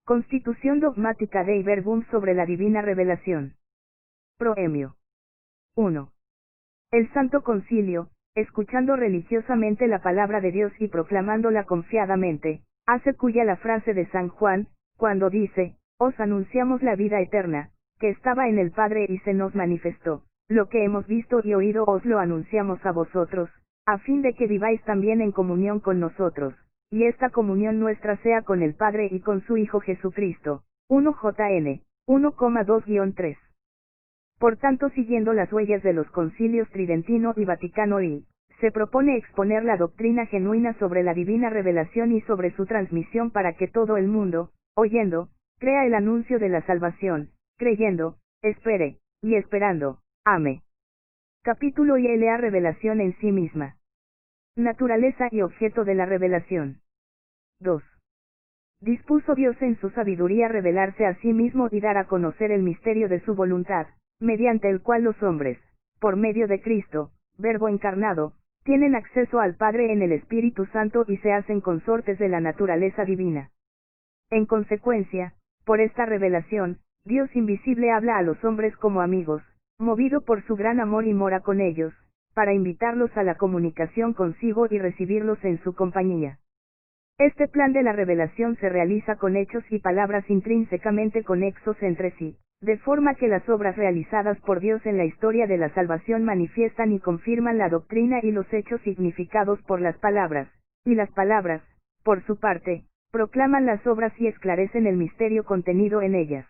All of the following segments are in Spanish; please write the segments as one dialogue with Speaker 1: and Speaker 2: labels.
Speaker 1: Constitución dogmática Dei Verbum sobre la divina revelación. Proemio. 1. El Santo Concilio, escuchando religiosamente la palabra de Dios y proclamándola confiadamente, hace cuya la frase de San Juan, cuando dice, os anunciamos la vida eterna, que estaba en el Padre y se nos manifestó, lo que hemos visto y oído os lo anunciamos a vosotros, a fin de que viváis también en comunión con nosotros, y esta comunión nuestra sea con el Padre y con su Hijo Jesucristo. 1 JN 1,2-3. Por tanto, siguiendo las huellas de los concilios Tridentino y Vaticano I, se propone exponer la doctrina genuina sobre la divina revelación y sobre su transmisión para que todo el mundo, oyendo, crea el anuncio de la salvación, creyendo, espere, y esperando, ame. Capítulo y la revelación en sí misma. Naturaleza y objeto de la revelación. 2. Dispuso Dios en su sabiduría revelarse a sí mismo y dar a conocer el misterio de su voluntad, mediante el cual los hombres, por medio de Cristo, Verbo encarnado, tienen acceso al Padre en el Espíritu Santo y se hacen consortes de la naturaleza divina. En consecuencia, por esta revelación, Dios invisible habla a los hombres como amigos, movido por su gran amor y mora con ellos, para invitarlos a la comunicación consigo y recibirlos en su compañía. Este plan de la revelación se realiza con hechos y palabras intrínsecamente conexos entre sí, de forma que las obras realizadas por Dios en la historia de la salvación manifiestan y confirman la doctrina y los hechos significados por las palabras, y las palabras, por su parte, proclaman las obras y esclarecen el misterio contenido en ellas.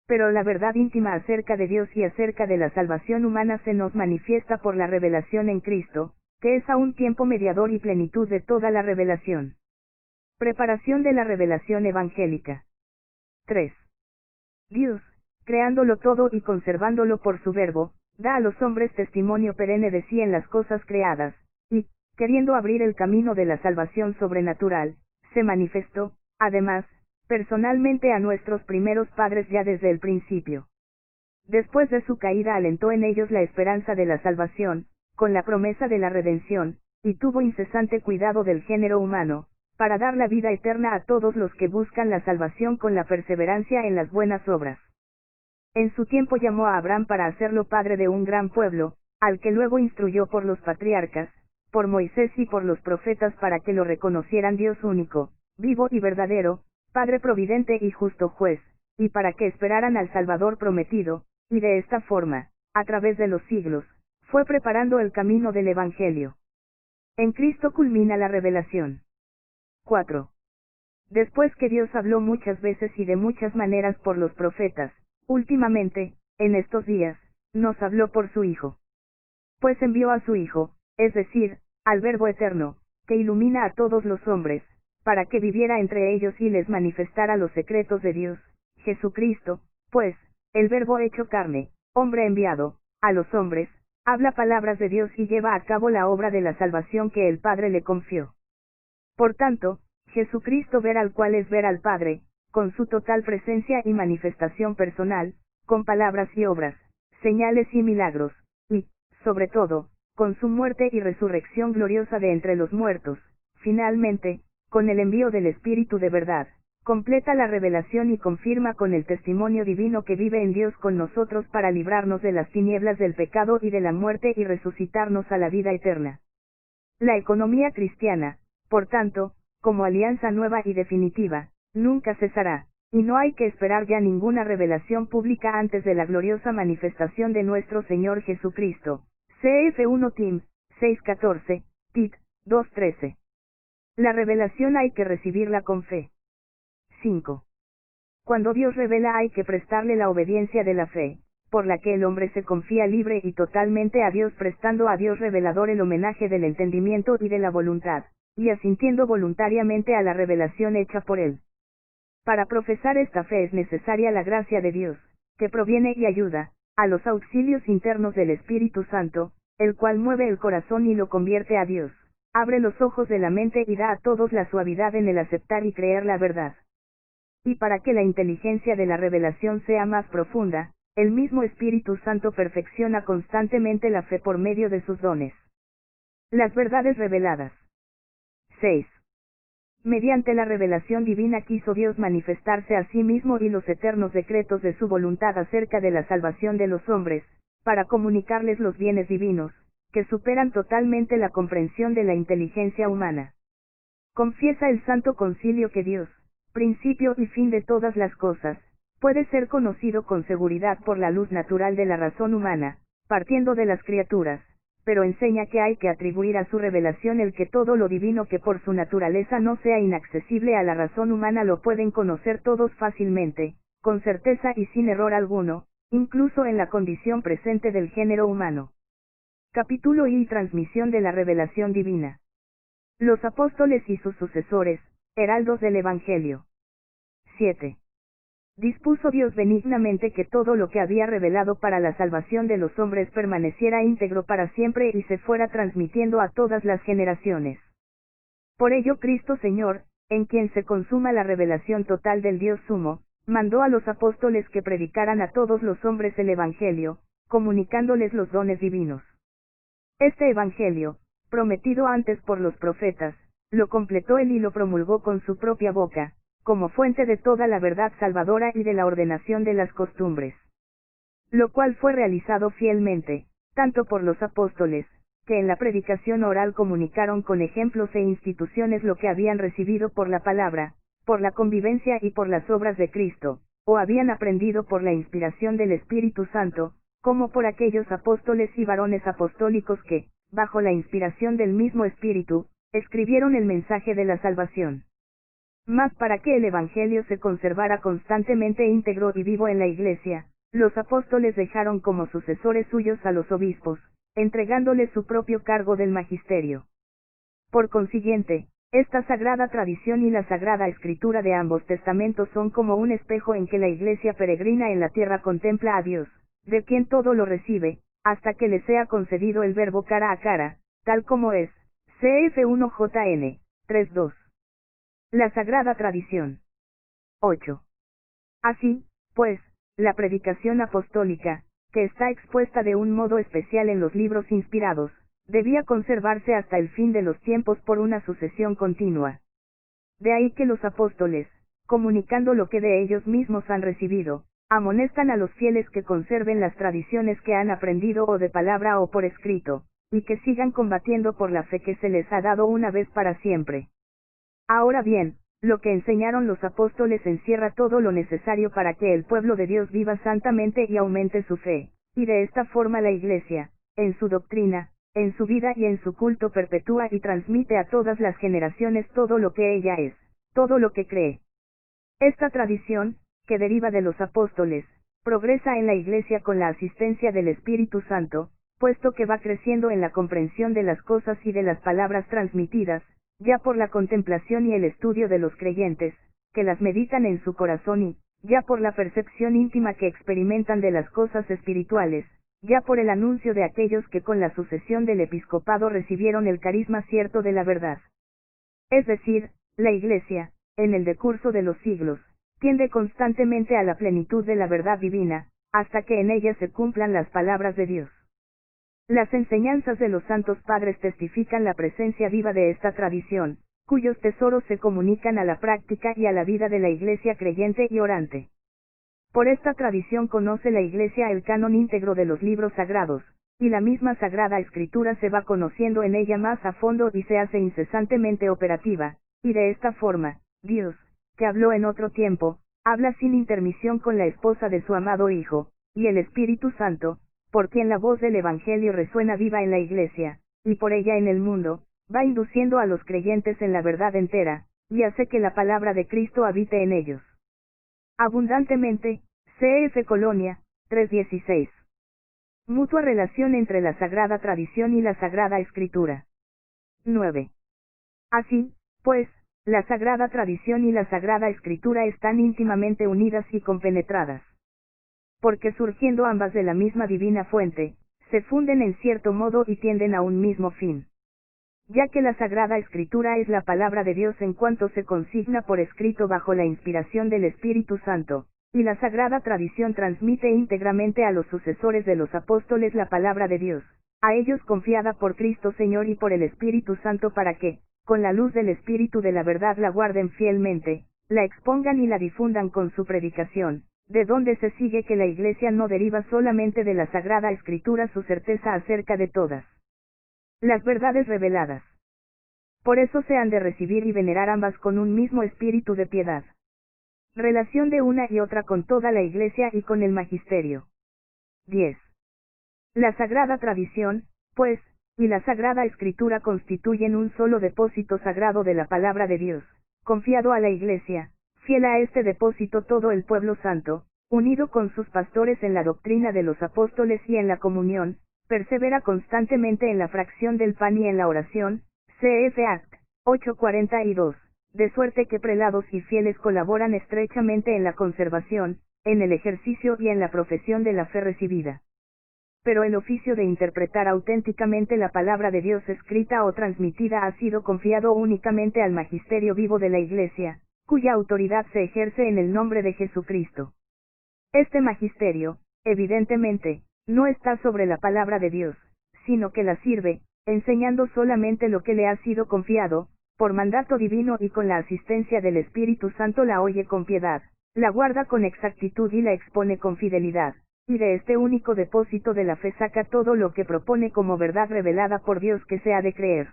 Speaker 1: Pero la verdad íntima acerca de Dios y acerca de la salvación humana se nos manifiesta por la revelación en Cristo, que es a un tiempo mediador y plenitud de toda la revelación. Preparación de la revelación evangélica. 3. Dios, creándolo todo y conservándolo por su verbo, da a los hombres testimonio perenne de sí en las cosas creadas, y, queriendo abrir el camino de la salvación sobrenatural, se manifestó, además, personalmente a nuestros primeros padres ya desde el principio. Después de su caída alentó en ellos la esperanza de la salvación, con la promesa de la redención, y tuvo incesante cuidado del género humano, para dar la vida eterna a todos los que buscan la salvación con la perseverancia en las buenas obras. En su tiempo llamó a Abraham para hacerlo padre de un gran pueblo, al que luego instruyó por los patriarcas, por Moisés y por los profetas para que lo reconocieran Dios único, vivo y verdadero, Padre providente y justo juez, y para que esperaran al Salvador prometido, y de esta forma, a través de los siglos, fue preparando el camino del Evangelio. En Cristo culmina la revelación. 4. Después que Dios habló muchas veces y de muchas maneras por los profetas, últimamente, en estos días, nos habló por su Hijo. Pues envió a su Hijo, es decir, al Verbo eterno, que ilumina a todos los hombres, para que viviera entre ellos y les manifestara los secretos de Dios, Jesucristo, pues, el Verbo hecho carne, hombre enviado, a los hombres, habla palabras de Dios y lleva a cabo la obra de la salvación que el Padre le confió. Por tanto, Jesucristo ver al cual es ver al Padre, con su total presencia y manifestación personal, con palabras y obras, señales y milagros, y, sobre todo, con su muerte y resurrección gloriosa de entre los muertos, finalmente, con el envío del Espíritu de verdad, completa la revelación y confirma con el testimonio divino que vive en Dios con nosotros para librarnos de las tinieblas del pecado y de la muerte y resucitarnos a la vida eterna. La economía cristiana, por tanto, como alianza nueva y definitiva, nunca cesará, y no hay que esperar ya ninguna revelación pública antes de la gloriosa manifestación de nuestro Señor Jesucristo. CF 1 Tim, 6:14, Tit, 2:13. La revelación hay que recibirla con fe. 5. Cuando Dios revela hay que prestarle la obediencia de la fe, por la que el hombre se confía libre y totalmente a Dios prestando a Dios revelador el homenaje del entendimiento y de la voluntad, y asintiendo voluntariamente a la revelación hecha por él. Para profesar esta fe es necesaria la gracia de Dios, que proviene y ayuda, a los auxilios internos del Espíritu Santo, el cual mueve el corazón y lo convierte a Dios, abre los ojos de la mente y da a todos la suavidad en el aceptar y creer la verdad. Y para que la inteligencia de la revelación sea más profunda, el mismo Espíritu Santo perfecciona constantemente la fe por medio de sus dones. Las verdades reveladas. 6. Mediante la revelación divina quiso Dios manifestarse a sí mismo y los eternos decretos de su voluntad acerca de la salvación de los hombres, para comunicarles los bienes divinos, que superan totalmente la comprensión de la inteligencia humana. Confiesa el Santo Concilio que Dios, principio y fin de todas las cosas, puede ser conocido con seguridad por la luz natural de la razón humana, partiendo de las criaturas, pero enseña que hay que atribuir a su revelación el que todo lo divino que por su naturaleza no sea inaccesible a la razón humana lo pueden conocer todos fácilmente, con certeza y sin error alguno, incluso en la condición presente del género humano. Capítulo y transmisión de la revelación divina. Los apóstoles y sus sucesores, heraldos del Evangelio. 7. Dispuso Dios benignamente que todo lo que había revelado para la salvación de los hombres permaneciera íntegro para siempre y se fuera transmitiendo a todas las generaciones. Por ello Cristo Señor, en quien se consuma la revelación total del Dios Sumo, mandó a los apóstoles que predicaran a todos los hombres el Evangelio, comunicándoles los dones divinos. Este Evangelio, prometido antes por los profetas, lo completó él y lo promulgó con su propia boca, como fuente de toda la verdad salvadora y de la ordenación de las costumbres. Lo cual fue realizado fielmente, tanto por los apóstoles, que en la predicación oral comunicaron con ejemplos e instituciones lo que habían recibido por la palabra, por la convivencia y por las obras de Cristo, o habían aprendido por la inspiración del Espíritu Santo, como por aquellos apóstoles y varones apostólicos que, bajo la inspiración del mismo Espíritu, escribieron el mensaje de la salvación. Mas para que el Evangelio se conservara constantemente íntegro y vivo en la Iglesia, los apóstoles dejaron como sucesores suyos a los obispos, entregándoles su propio cargo del magisterio. Por consiguiente, esta sagrada tradición y la sagrada escritura de ambos testamentos son como un espejo en que la Iglesia peregrina en la tierra contempla a Dios, de quien todo lo recibe, hasta que le sea concedido el verbo cara a cara, tal como es, cf1jn, 3:2. La sagrada tradición. 8. Así, pues, la predicación apostólica, que está expuesta de un modo especial en los libros inspirados, debía conservarse hasta el fin de los tiempos por una sucesión continua. De ahí que los apóstoles, comunicando lo que de ellos mismos han recibido, amonestan a los fieles que conserven las tradiciones que han aprendido o de palabra o por escrito, y que sigan combatiendo por la fe que se les ha dado una vez para siempre. Ahora bien, lo que enseñaron los apóstoles encierra todo lo necesario para que el pueblo de Dios viva santamente y aumente su fe, y de esta forma la Iglesia, en su doctrina, en su vida y en su culto perpetúa y transmite a todas las generaciones todo lo que ella es, todo lo que cree. Esta tradición, que deriva de los apóstoles, progresa en la Iglesia con la asistencia del Espíritu Santo, puesto que va creciendo en la comprensión de las cosas y de las palabras transmitidas, ya por la contemplación y el estudio de los creyentes, que las meditan en su corazón y, ya por la percepción íntima que experimentan de las cosas espirituales, ya por el anuncio de aquellos que con la sucesión del episcopado recibieron el carisma cierto de la verdad. Es decir, la Iglesia, en el decurso de los siglos, tiende constantemente a la plenitud de la verdad divina, hasta que en ella se cumplan las palabras de Dios. Las enseñanzas de los santos padres testifican la presencia viva de esta tradición, cuyos tesoros se comunican a la práctica y a la vida de la Iglesia creyente y orante. Por esta tradición conoce la Iglesia el canon íntegro de los libros sagrados, y la misma Sagrada Escritura se va conociendo en ella más a fondo y se hace incesantemente operativa, y de esta forma, Dios, que habló en otro tiempo, habla sin intermisión con la esposa de su amado Hijo, y el Espíritu Santo, por quien la voz del Evangelio resuena viva en la Iglesia, y por ella en el mundo, va induciendo a los creyentes en la verdad entera, y hace que la palabra de Cristo habite en ellos. Abundantemente, cf. Colonia, 3:16. Mutua relación entre la Sagrada Tradición y la Sagrada Escritura. 9. Así, pues, la Sagrada Tradición y la Sagrada Escritura están íntimamente unidas y compenetradas. Porque surgiendo ambas de la misma divina fuente, se funden en cierto modo y tienden a un mismo fin. Ya que la Sagrada Escritura es la palabra de Dios en cuanto se consigna por escrito bajo la inspiración del Espíritu Santo, y la Sagrada Tradición transmite íntegramente a los sucesores de los apóstoles la palabra de Dios, a ellos confiada por Cristo Señor y por el Espíritu Santo para que, con la luz del Espíritu de la verdad la guarden fielmente, la expongan y la difundan con su predicación, de donde se sigue que la Iglesia no deriva solamente de la Sagrada Escritura su certeza acerca de todas las verdades reveladas. Por eso se han de recibir y venerar ambas con un mismo espíritu de piedad. Relación de una y otra con toda la Iglesia y con el Magisterio. 10. La Sagrada Tradición, pues, y la Sagrada Escritura constituyen un solo depósito sagrado de la palabra de Dios, confiado a la Iglesia, fiel a este depósito todo el pueblo santo, unido con sus pastores en la doctrina de los apóstoles y en la comunión, persevera constantemente en la fracción del pan y en la oración, cf. Act. 8:42, de suerte que prelados y fieles colaboran estrechamente en la conservación, en el ejercicio y en la profesión de la fe recibida. Pero el oficio de interpretar auténticamente la palabra de Dios escrita o transmitida ha sido confiado únicamente al magisterio vivo de la Iglesia, cuya autoridad se ejerce en el nombre de Jesucristo. Este magisterio, evidentemente, no está sobre la palabra de Dios, sino que la sirve, enseñando solamente lo que le ha sido confiado, por mandato divino y con la asistencia del Espíritu Santo la oye con piedad, la guarda con exactitud y la expone con fidelidad, y de este único depósito de la fe saca todo lo que propone como verdad revelada por Dios que se ha de creer.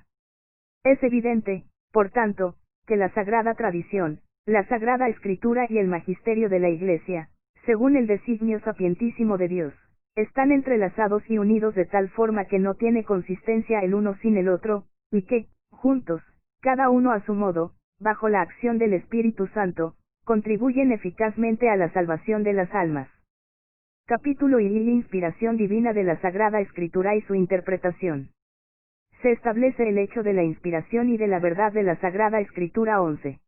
Speaker 1: Es evidente, por tanto, que la Sagrada Tradición, la Sagrada Escritura y el Magisterio de la Iglesia, según el designio sapientísimo de Dios, están entrelazados y unidos de tal forma que no tiene consistencia el uno sin el otro, y que, juntos, cada uno a su modo, bajo la acción del Espíritu Santo, contribuyen eficazmente a la salvación de las almas. Capítulo y inspiración divina de la Sagrada Escritura y su interpretación. Se establece el hecho de la inspiración y de la verdad de la Sagrada Escritura 11.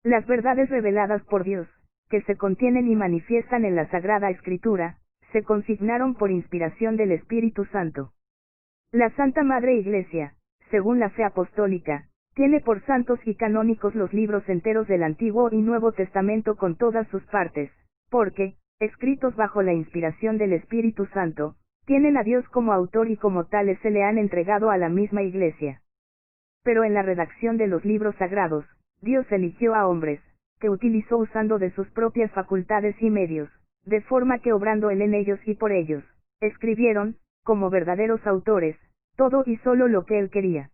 Speaker 1: Las verdades reveladas por Dios, que se contienen y manifiestan en la Sagrada Escritura, se consignaron por inspiración del Espíritu Santo. La Santa Madre Iglesia, según la fe apostólica, tiene por santos y canónicos los libros enteros del Antiguo y Nuevo Testamento con todas sus partes, porque, escritos bajo la inspiración del Espíritu Santo, tienen a Dios como autor y como tales se le han entregado a la misma Iglesia. Pero en la redacción de los libros sagrados, Dios eligió a hombres, que utilizó usando de sus propias facultades y medios, de forma que obrando Él en ellos y por ellos, escribieron, como verdaderos autores, todo y solo lo que Él quería.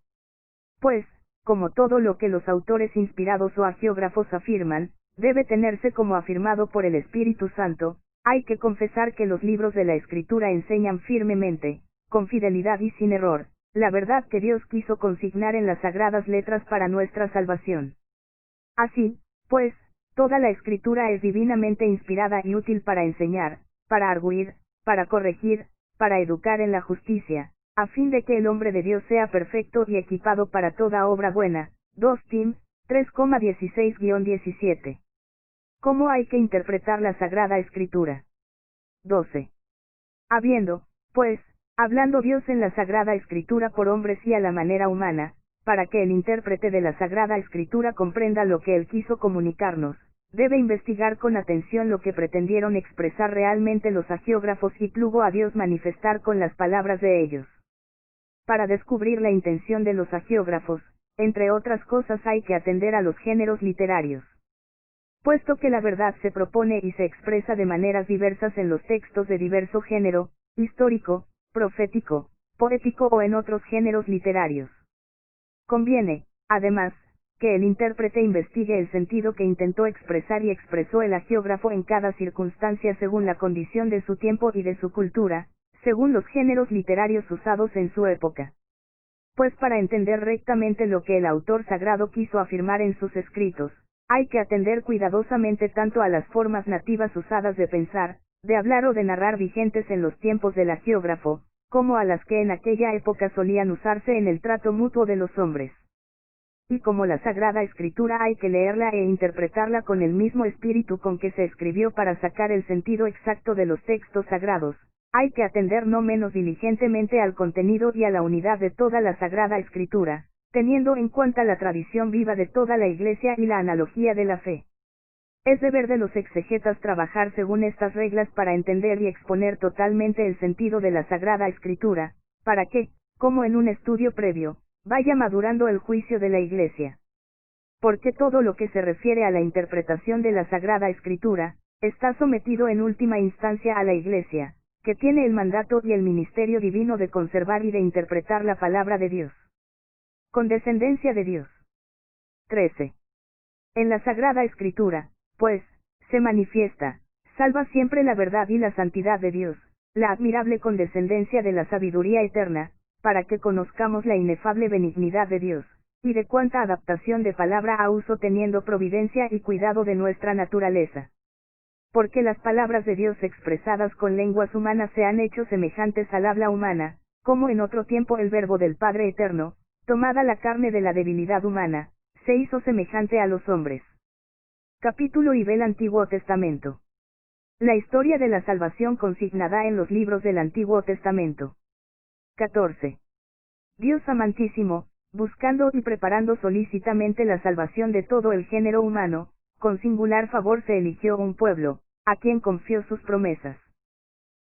Speaker 1: Pues, como todo lo que los autores inspirados o agiógrafos afirman, debe tenerse como afirmado por el Espíritu Santo, hay que confesar que los libros de la Escritura enseñan firmemente, con fidelidad y sin error, la verdad que Dios quiso consignar en las sagradas letras para nuestra salvación. Así, pues, toda la Escritura es divinamente inspirada y útil para enseñar, para arguir, para corregir, para educar en la justicia, a fin de que el hombre de Dios sea perfecto y equipado para toda obra buena. 2 Tim. 3,16-17. ¿Cómo hay que interpretar la Sagrada Escritura? 12. Habiendo, pues, hablando Dios en la Sagrada Escritura por hombres y a la manera humana, para que el intérprete de la Sagrada Escritura comprenda lo que Él quiso comunicarnos, debe investigar con atención lo que pretendieron expresar realmente los agiógrafos y plugo a Dios manifestar con las palabras de ellos. Para descubrir la intención de los agiógrafos, entre otras cosas hay que atender a los géneros literarios. Puesto que la verdad se propone y se expresa de maneras diversas en los textos de diverso género, histórico, profético, poético o en otros géneros literarios. Conviene, además, que el intérprete investigue el sentido que intentó expresar y expresó el agiógrafo en cada circunstancia según la condición de su tiempo y de su cultura, según los géneros literarios usados en su época. Pues para entender rectamente lo que el autor sagrado quiso afirmar en sus escritos, hay que atender cuidadosamente tanto a las formas nativas usadas de pensar, de hablar o de narrar vigentes en los tiempos del agiógrafo, como a las que en aquella época solían usarse en el trato mutuo de los hombres. Y como la Sagrada Escritura hay que leerla e interpretarla con el mismo espíritu con que se escribió para sacar el sentido exacto de los textos sagrados, hay que atender no menos diligentemente al contenido y a la unidad de toda la Sagrada Escritura, teniendo en cuenta la tradición viva de toda la Iglesia y la analogía de la fe. Es deber de los exegetas trabajar según estas reglas para entender y exponer totalmente el sentido de la Sagrada Escritura, para que, como en un estudio previo, vaya madurando el juicio de la Iglesia. Porque todo lo que se refiere a la interpretación de la Sagrada Escritura, está sometido en última instancia a la Iglesia, que tiene el mandato y el ministerio divino de conservar y de interpretar la palabra de Dios. Condescendencia de Dios. 13. En la Sagrada Escritura, pues, se manifiesta, salva siempre la verdad y la santidad de Dios, la admirable condescendencia de la sabiduría eterna, para que conozcamos la inefable benignidad de Dios, y de cuánta adaptación de palabra a uso teniendo providencia y cuidado de nuestra naturaleza. Porque las palabras de Dios expresadas con lenguas humanas se han hecho semejantes al habla humana, como en otro tiempo el Verbo del Padre Eterno, tomada la carne de la debilidad humana, se hizo semejante a los hombres. Capítulo I del Antiguo Testamento. La historia de la salvación consignada en los libros del Antiguo Testamento. 14. Dios amantísimo, buscando y preparando solícitamente la salvación de todo el género humano, con singular favor se eligió un pueblo, a quien confió sus promesas.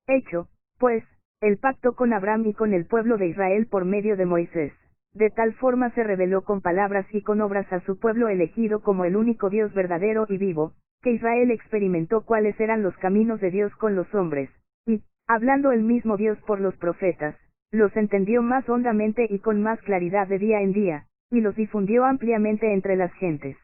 Speaker 1: Hecho, pues, el pacto con Abraham y con el pueblo de Israel por medio de Moisés, de tal forma se reveló con palabras y con obras a su pueblo elegido como el único Dios verdadero y vivo, que Israel experimentó cuáles eran los caminos de Dios con los hombres, y, hablando el mismo Dios por los profetas, los entendió más hondamente y con más claridad de día en día, y los difundió ampliamente entre las gentes.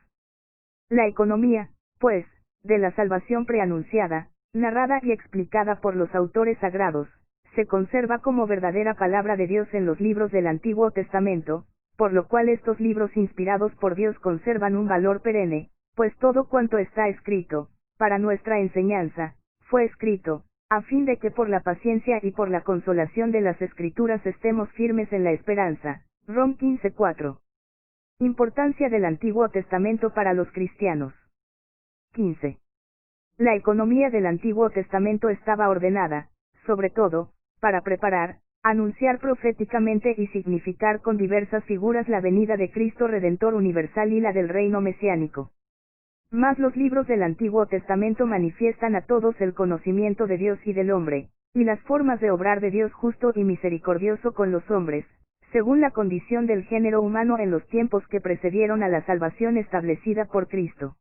Speaker 1: La economía, pues, de la salvación preanunciada, narrada y explicada por los autores sagrados, se conserva como verdadera palabra de Dios en los libros del Antiguo Testamento, por lo cual estos libros inspirados por Dios conservan un valor perenne, pues todo cuanto está escrito, para nuestra enseñanza, fue escrito, a fin de que por la paciencia y por la consolación de las Escrituras estemos firmes en la esperanza. Rom 15:4. Importancia del Antiguo Testamento para los cristianos. 15. La economía del Antiguo Testamento estaba ordenada, sobre todo, para preparar, anunciar proféticamente y significar con diversas figuras la venida de Cristo Redentor universal y la del reino mesiánico. Mas los libros del Antiguo Testamento manifiestan a todos el conocimiento de Dios y del hombre, y las formas de obrar de Dios justo y misericordioso con los hombres, según la condición del género humano en los tiempos que precedieron a la salvación establecida por Cristo.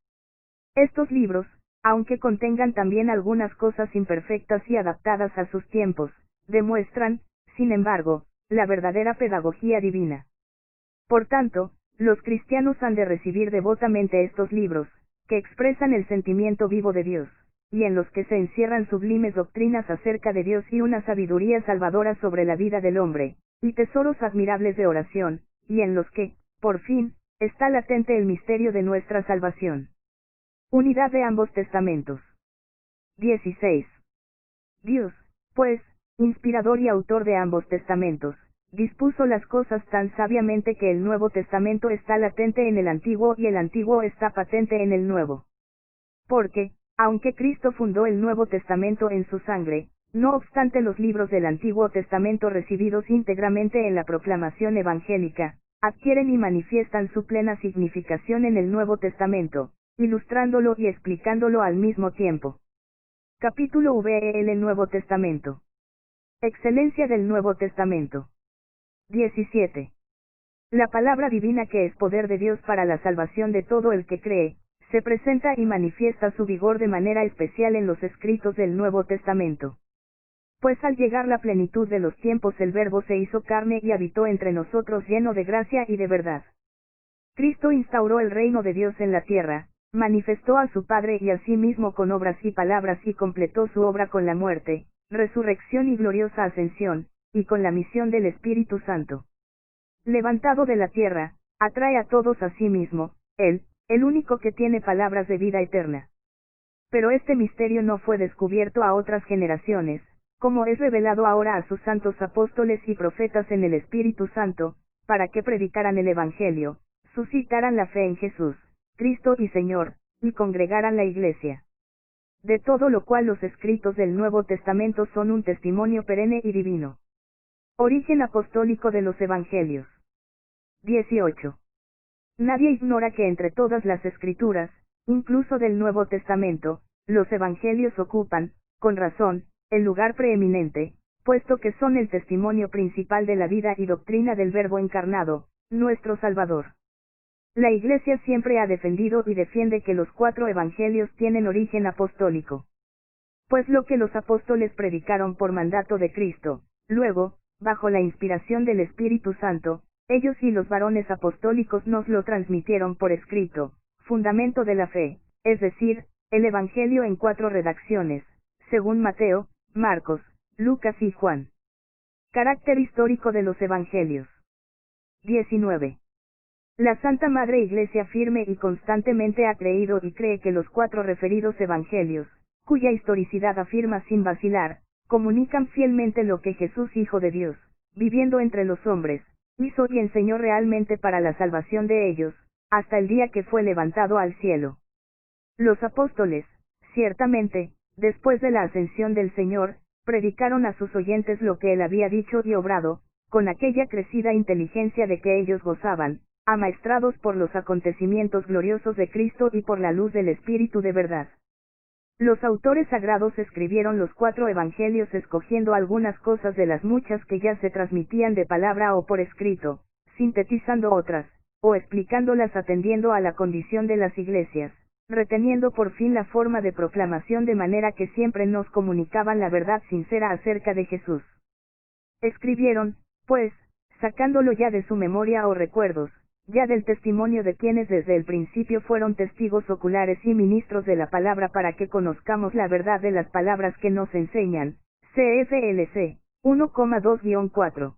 Speaker 1: Estos libros, aunque contengan también algunas cosas imperfectas y adaptadas a sus tiempos, demuestran, sin embargo, la verdadera pedagogía divina. Por tanto, los cristianos han de recibir devotamente estos libros, que expresan el sentimiento vivo de Dios, y en los que se encierran sublimes doctrinas acerca de Dios y una sabiduría salvadora sobre la vida del hombre, y tesoros admirables de oración, y en los que, por fin, está latente el misterio de nuestra salvación. Unidad de ambos testamentos. 16. Dios, pues, inspirador y autor de ambos testamentos, dispuso las cosas tan sabiamente que el Nuevo Testamento está latente en el Antiguo y el Antiguo está patente en el Nuevo. Porque, aunque Cristo fundó el Nuevo Testamento en su sangre, no obstante los libros del Antiguo Testamento recibidos íntegramente en la proclamación evangélica, adquieren y manifiestan su plena significación en el Nuevo Testamento, ilustrándolo y explicándolo al mismo tiempo. Capítulo VL Nuevo Testamento. Excelencia del Nuevo Testamento. 17. La palabra divina que es poder de Dios para la salvación de todo el que cree, se presenta y manifiesta su vigor de manera especial en los escritos del Nuevo Testamento. Pues al llegar la plenitud de los tiempos el Verbo se hizo carne y habitó entre nosotros lleno de gracia y de verdad. Cristo instauró el reino de Dios en la tierra, manifestó a su Padre y a sí mismo con obras y palabras y completó su obra con la muerte, resurrección y gloriosa ascensión, y con la misión del Espíritu Santo. Levantado de la tierra, atrae a todos a sí mismo, Él, el único que tiene palabras de vida eterna. Pero este misterio no fue descubierto a otras generaciones, como es revelado ahora a sus santos apóstoles y profetas en el Espíritu Santo, para que predicaran el Evangelio, suscitaran la fe en Jesús, Cristo y Señor, y congregaran la Iglesia. De todo lo cual los escritos del Nuevo Testamento son un testimonio perenne y divino. Origen apostólico de los Evangelios. 18. Nadie ignora que entre todas las escrituras, incluso del Nuevo Testamento, los Evangelios ocupan, con razón, el lugar preeminente, puesto que son el testimonio principal de la vida y doctrina del Verbo encarnado, nuestro Salvador. La Iglesia siempre ha defendido y defiende que los 4 evangelios tienen origen apostólico. Pues lo que los apóstoles predicaron por mandato de Cristo, luego, bajo la inspiración del Espíritu Santo, ellos y los varones apostólicos nos lo transmitieron por escrito, fundamento de la fe, es decir, el Evangelio en 4 redacciones, según Mateo, Marcos, Lucas y Juan. Carácter histórico de los Evangelios. 19. La Santa Madre Iglesia firme y constantemente ha creído y cree que los 4 referidos Evangelios, cuya historicidad afirma sin vacilar, comunican fielmente lo que Jesús Hijo de Dios, viviendo entre los hombres, hizo y enseñó realmente para la salvación de ellos, hasta el día que fue levantado al cielo. Los apóstoles, ciertamente, después de la ascensión del Señor, predicaron a sus oyentes lo que él había dicho y obrado, con aquella crecida inteligencia de que ellos gozaban, amaestrados por los acontecimientos gloriosos de Cristo y por la luz del Espíritu de verdad. Los autores sagrados escribieron los 4 evangelios escogiendo algunas cosas de las muchas que ya se transmitían de palabra o por escrito, sintetizando otras, o explicándolas atendiendo a la condición de las iglesias, reteniendo por fin la forma de proclamación de manera que siempre nos comunicaban la verdad sincera acerca de Jesús. Escribieron, pues, sacándolo ya de su memoria o recuerdos, ya del testimonio de quienes desde el principio fueron testigos oculares y ministros de la palabra para que conozcamos la verdad de las palabras que nos enseñan, CFLC 1,2-4.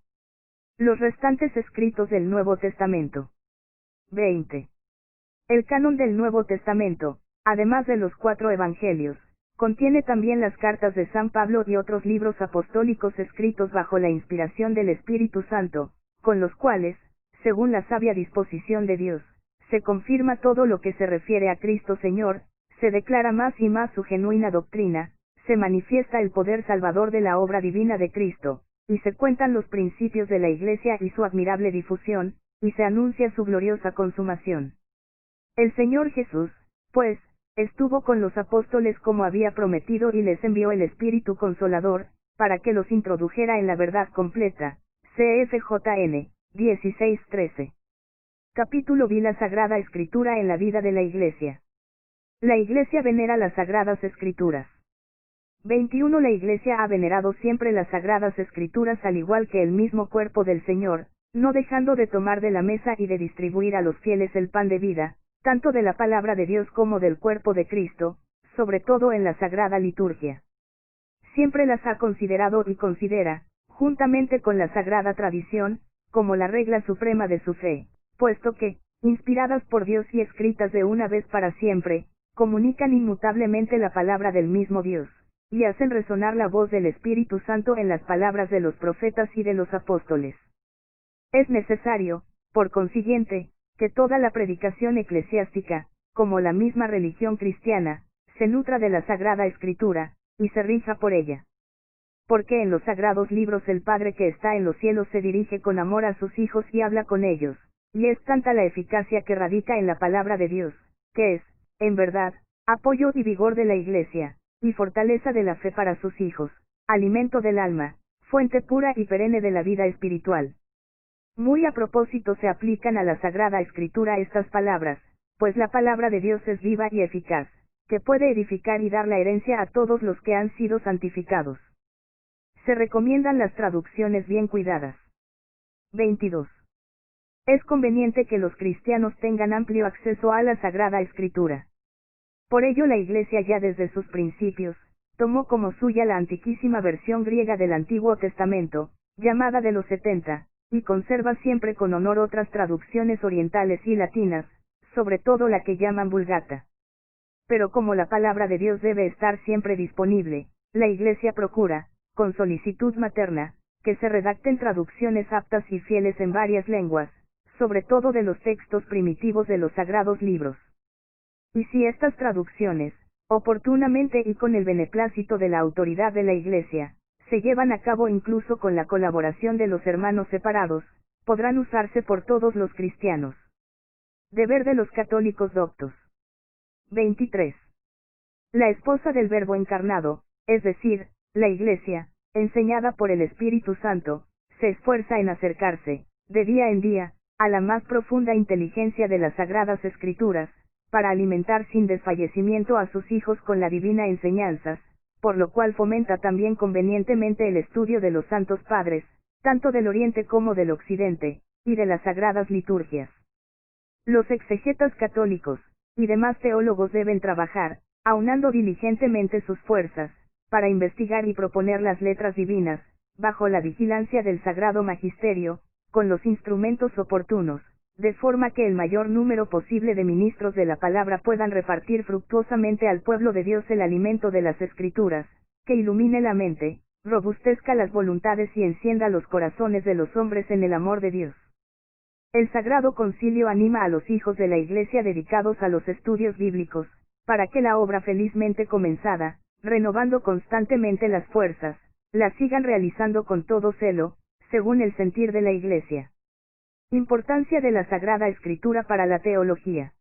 Speaker 1: Los restantes escritos del Nuevo Testamento. 20. El canon del Nuevo Testamento, además de los 4 evangelios, contiene también las cartas de San Pablo y otros libros apostólicos escritos bajo la inspiración del Espíritu Santo, con los cuales, según la sabia disposición de Dios, se confirma todo lo que se refiere a Cristo Señor, se declara más y más su genuina doctrina, se manifiesta el poder salvador de la obra divina de Cristo, y se cuentan los principios de la Iglesia y su admirable difusión, y se anuncia su gloriosa consumación. El Señor Jesús, pues, estuvo con los apóstoles como había prometido y les envió el Espíritu Consolador, para que los introdujera en la verdad completa. CFJN 16:13. Capítulo Vi la Sagrada Escritura en la vida de la Iglesia. La Iglesia venera las Sagradas Escrituras. 21. La Iglesia ha venerado siempre las Sagradas Escrituras al igual que el mismo cuerpo del Señor, no dejando de tomar de la mesa y de distribuir a los fieles el pan de vida, tanto de la palabra de Dios como del cuerpo de Cristo, sobre todo en la Sagrada Liturgia. Siempre las ha considerado y considera, juntamente con la Sagrada Tradición, como la regla suprema de su fe, puesto que, inspiradas por Dios y escritas de una vez para siempre, comunican inmutablemente la palabra del mismo Dios, y hacen resonar la voz del Espíritu Santo en las palabras de los profetas y de los apóstoles. Es necesario, por consiguiente, que toda la predicación eclesiástica, como la misma religión cristiana, se nutra de la Sagrada Escritura, y se rija por ella. Porque en los sagrados libros el Padre que está en los cielos se dirige con amor a sus hijos y habla con ellos, y es tanta la eficacia que radica en la palabra de Dios, que es, en verdad, apoyo y vigor de la Iglesia, y fortaleza de la fe para sus hijos, alimento del alma, fuente pura y perenne de la vida espiritual. Muy a propósito se aplican a la Sagrada Escritura estas palabras, pues la palabra de Dios es viva y eficaz, que puede edificar y dar la herencia a todos los que han sido santificados. Se recomiendan las traducciones bien cuidadas. 22. Es conveniente que los cristianos tengan amplio acceso a la Sagrada Escritura. Por ello la Iglesia ya desde sus principios, tomó como suya la antiquísima versión griega del Antiguo Testamento, llamada de los 70, y conserva siempre con honor otras traducciones orientales y latinas, sobre todo la que llaman Vulgata. Pero como la palabra de Dios debe estar siempre disponible, la Iglesia procura, con solicitud materna, que se redacten traducciones aptas y fieles en varias lenguas, sobre todo de los textos primitivos de los sagrados libros. Y si estas traducciones, oportunamente y con el beneplácito de la autoridad de la Iglesia, se llevan a cabo incluso con la colaboración de los hermanos separados, podrán usarse por todos los cristianos. Deber de los católicos doctos. 23. La esposa del Verbo encarnado, es decir, la Iglesia, enseñada por el Espíritu Santo, se esfuerza en acercarse, de día en día, a la más profunda inteligencia de las sagradas escrituras, para alimentar sin desfallecimiento a sus hijos con la divina enseñanzas, por lo cual fomenta también convenientemente el estudio de los santos padres, tanto del Oriente como del Occidente, y de las sagradas liturgias. Los exegetas católicos, y demás teólogos deben trabajar, aunando diligentemente sus fuerzas, para investigar y proponer las letras divinas, bajo la vigilancia del Sagrado Magisterio, con los instrumentos oportunos, de forma que el mayor número posible de ministros de la palabra puedan repartir fructuosamente al pueblo de Dios el alimento de las Escrituras, que ilumine la mente, robustezca las voluntades y encienda los corazones de los hombres en el amor de Dios. El Sagrado Concilio anima a los hijos de la Iglesia dedicados a los estudios bíblicos, para que la obra felizmente comenzada, renovando constantemente las fuerzas, la sigan realizando con todo celo, según el sentir de la Iglesia. Importancia de la Sagrada Escritura para la teología.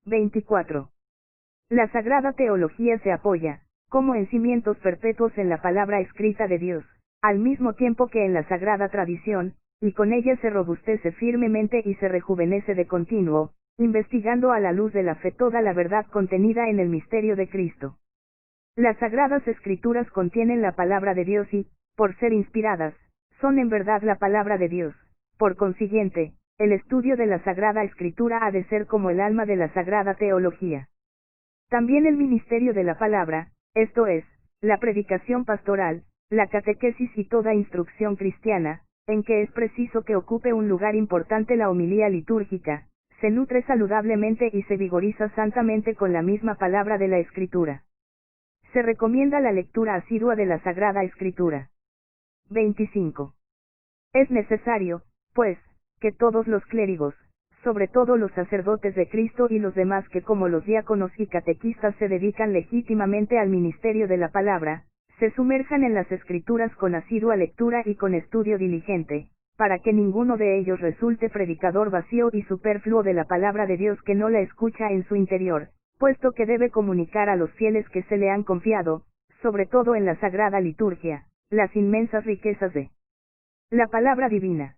Speaker 1: 24. La Sagrada Teología se apoya, como en cimientos perpetuos en la palabra escrita de Dios, al mismo tiempo que en la Sagrada Tradición, y con ella se robustece firmemente y se rejuvenece de continuo, investigando a la luz de la fe toda la verdad contenida en el misterio de Cristo. Las Sagradas Escrituras contienen la palabra de Dios y, por ser inspiradas, son en verdad la palabra de Dios. Por consiguiente, el estudio de la Sagrada Escritura ha de ser como el alma de la Sagrada Teología. También el ministerio de la palabra, esto es, la predicación pastoral, la catequesis y toda instrucción cristiana, en que es preciso que ocupe un lugar importante la homilía litúrgica, se nutre saludablemente y se vigoriza santamente con la misma palabra de la Escritura. Se recomienda la lectura asidua de la Sagrada Escritura. 25. Es necesario, pues, que todos los clérigos, sobre todo los sacerdotes de Cristo y los demás que como los diáconos y catequistas se dedican legítimamente al ministerio de la palabra, se sumerjan en las Escrituras con asidua lectura y con estudio diligente, para que ninguno de ellos resulte predicador vacío y superfluo de la palabra de Dios que no la escucha en su interior, puesto que debe comunicar a los fieles que se le han confiado, sobre todo en la Sagrada Liturgia, las inmensas riquezas de la palabra divina.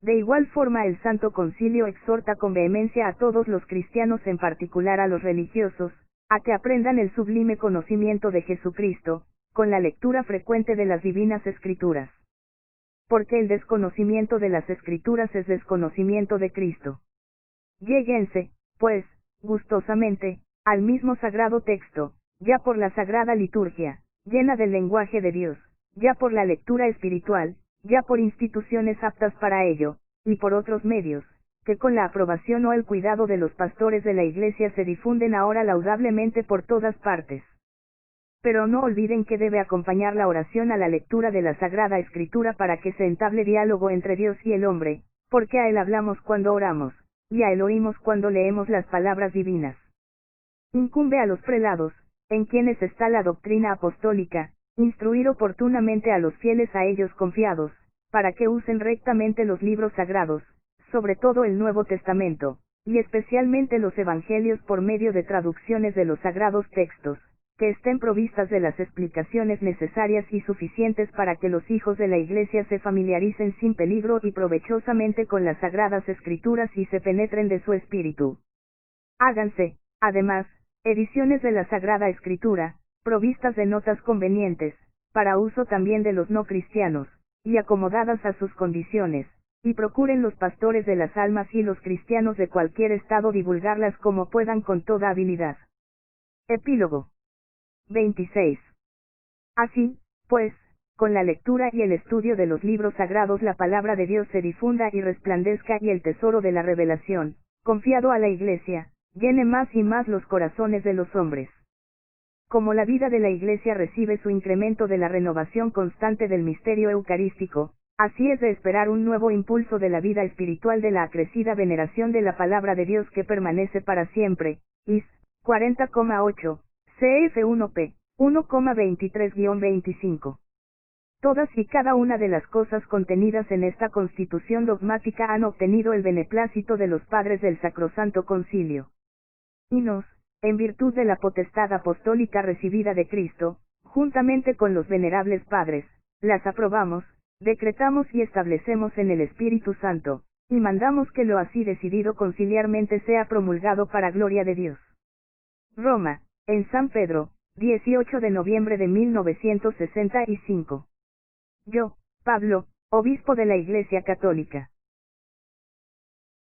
Speaker 1: De igual forma el Santo Concilio exhorta con vehemencia a todos los cristianos, en particular a los religiosos, a que aprendan el sublime conocimiento de Jesucristo, con la lectura frecuente de las divinas Escrituras. Porque el desconocimiento de las Escrituras es desconocimiento de Cristo. Lléguense, pues, gustosamente, al mismo sagrado texto, ya por la Sagrada Liturgia, llena del lenguaje de Dios, ya por la lectura espiritual, ya por instituciones aptas para ello, y por otros medios, que con la aprobación o el cuidado de los pastores de la Iglesia se difunden ahora laudablemente por todas partes. Pero no olviden que debe acompañar la oración a la lectura de la Sagrada Escritura para que se entable diálogo entre Dios y el hombre, porque a Él hablamos cuando oramos, y a Él oímos cuando leemos las palabras divinas. Incumbe a los prelados, en quienes está la doctrina apostólica, instruir oportunamente a los fieles a ellos confiados, para que usen rectamente los libros sagrados, sobre todo el Nuevo Testamento, y especialmente los Evangelios por medio de traducciones de los sagrados textos, que estén provistas de las explicaciones necesarias y suficientes para que los hijos de la Iglesia se familiaricen sin peligro y provechosamente con las Sagradas Escrituras y se penetren de su espíritu. Háganse, además, ediciones de la Sagrada Escritura, provistas de notas convenientes, para uso también de los no cristianos, y acomodadas a sus condiciones, y procuren los pastores de las almas y los cristianos de cualquier estado divulgarlas como puedan con toda habilidad. Epílogo. 26. Así, pues, con la lectura y el estudio de los libros sagrados la palabra de Dios se difunda y resplandezca y el tesoro de la revelación, confiado a la Iglesia, llene más y más los corazones de los hombres. Como la vida de la Iglesia recibe su incremento de la renovación constante del misterio eucarístico, así es de esperar un nuevo impulso de la vida espiritual de la acrecida veneración de la palabra de Dios que permanece para siempre. Is. 40,8. CF1P, 1,23-25. Todas y cada una de las cosas contenidas en esta constitución dogmática han obtenido el beneplácito de los padres del Sacrosanto Concilio. Y nos, en virtud de la potestad apostólica recibida de Cristo, juntamente con los venerables padres, las aprobamos, decretamos y establecemos en el Espíritu Santo, y mandamos que lo así decidido conciliarmente sea promulgado para gloria de Dios. Roma, en San Pedro, 18 de noviembre de 1965. Yo, Pablo, obispo de la Iglesia Católica.